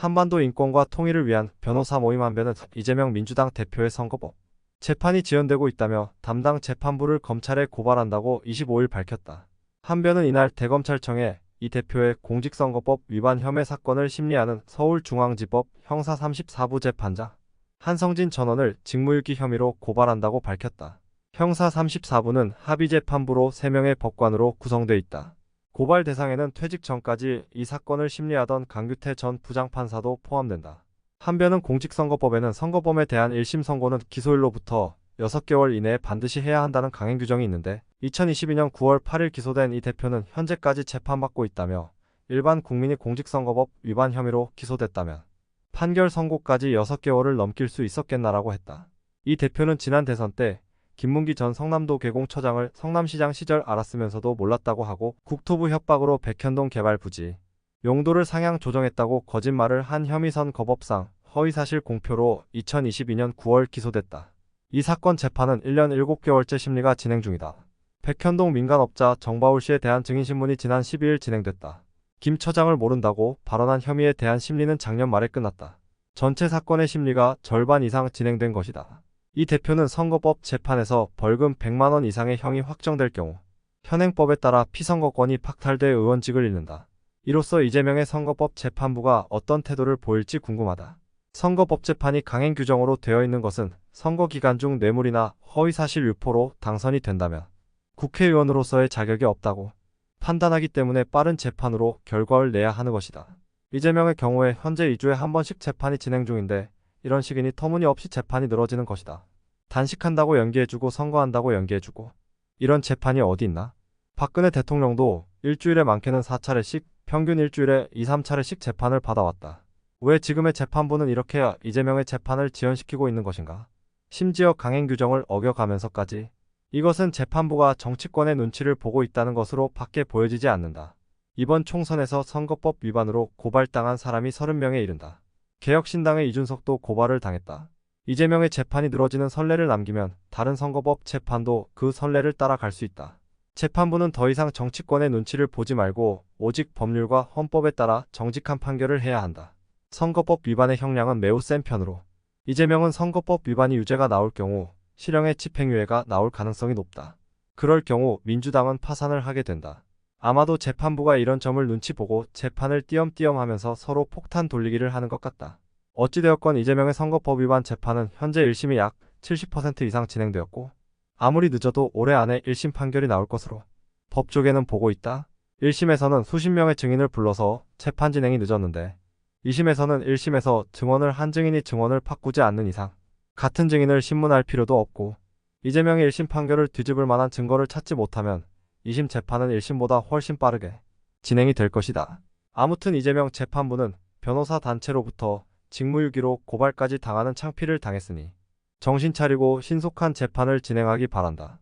한반도 인권과 통일을 위한 변호사 모임 한변은 이재명 민주당 대표의 선거법 재판이 지연되고 있다며 담당 재판부를 검찰에 고발한다고 25일 밝혔다. 한변은 이날 대검찰청에 이 대표의 공직선거법 위반 혐의 사건을 심리하는 서울중앙지법 형사 34부 재판장 한성진 전원을 직무유기 혐의로 고발한다고 밝혔다. 형사 34부는 합의재판부로 3명의 법관으로 구성돼 있다. 고발 대상에는 퇴직 전까지 이 사건을 심리하던 강규태 전 부장판사도 포함된다. 한변은 공직선거법에는 선거범에 대한 1심 선고는 기소일로부터 6개월 이내에 반드시 해야 한다는 강행 규정이 있는데 2022년 9월 8일 기소된 이 대표는 현재까지 재판받고 있다며 일반 국민이 공직선거법 위반 혐의로 기소됐다면 판결 선고까지 6개월을 넘길 수 있었겠나라고 했다. 이 대표는 지난 대선 때 김문기 전 성남도 개공처장을 성남시장 시절 알았으면서도 몰랐다고 하고 국토부 협박으로 백현동 개발 부지 용도를 상향 조정했다고 거짓말을 한 혐의 선거법상 허위사실 공표로 2022년 9월 기소됐다. 이 사건 재판은 1년 7개월째 심리가 진행 중이다. 백현동 민간업자 정바울 씨에 대한 증인신문이 지난 12일 진행됐다. 김 처장을 모른다고 발언한 혐의에 대한 심리는 작년 말에 끝났다. 전체 사건의 심리가 절반 이상 진행된 것이다. 이 대표는 선거법 재판에서 벌금 100만 원 이상의 형이 확정될 경우 현행법에 따라 피선거권이 박탈돼 의원직을 잃는다. 이로써 이재명의 선거법 재판부가 어떤 태도를 보일지 궁금하다. 선거법 재판이 강행 규정으로 되어 있는 것은 선거 기간 중 뇌물이나 허위사실 유포로 당선이 된다면 국회의원으로서의 자격이 없다고 판단하기 때문에 빠른 재판으로 결과를 내야 하는 것이다. 이재명의 경우에 현재 2주에 한 번씩 재판이 진행 중인데 이런 시기니 터무니없이 재판이 늘어지는 것이다. 단식한다고 연기해주고 선거한다고 연기해주고 이런 재판이 어디 있나? 박근혜 대통령도 일주일에 많게는 4차례씩 평균 일주일에 2, 3차례씩 재판을 받아왔다. 왜 지금의 재판부는 이렇게 이재명의 재판을 지연시키고 있는 것인가? 심지어 강행 규정을 어겨가면서까지 이것은 재판부가 정치권의 눈치를 보고 있다는 것으로 밖에 보여지지 않는다. 이번 총선에서 선거법 위반으로 고발당한 사람이 30명에 이른다. 개혁신당의 이준석도 고발을 당했다. 이재명의 재판이 늘어지는 선례를 남기면 다른 선거법 재판도 그 선례를 따라갈 수 있다. 재판부는 더 이상 정치권의 눈치를 보지 말고 오직 법률과 헌법에 따라 정직한 판결을 해야 한다. 선거법 위반의 형량은 매우 센 편으로 이재명은 선거법 위반이 유죄가 나올 경우 실형의 집행유예가 나올 가능성이 높다. 그럴 경우 민주당은 파산을 하게 된다. 아마도 재판부가 이런 점을 눈치 보고 재판을 띄엄띄엄 하면서 서로 폭탄 돌리기를 하는 것 같다. 어찌되었건 이재명의 선거법 위반 재판은 현재 1심이 약 70% 이상 진행되었고 아무리 늦어도 올해 안에 1심 판결이 나올 것으로 법조계는 보고 있다. 1심에서는 수십 명의 증인을 불러서 재판 진행이 늦었는데 2심에서는 1심에서 증언을 한 증인이 증언을 바꾸지 않는 이상 같은 증인을 신문할 필요도 없고 이재명의 1심 판결을 뒤집을 만한 증거를 찾지 못하면 2심 재판은 1심보다 훨씬 빠르게 진행이 될 것이다. 아무튼 이재명 재판부는 변호사 단체로부터 직무유기로 고발까지 당하는 창피를 당했으니 정신 차리고 신속한 재판을 진행하기 바란다.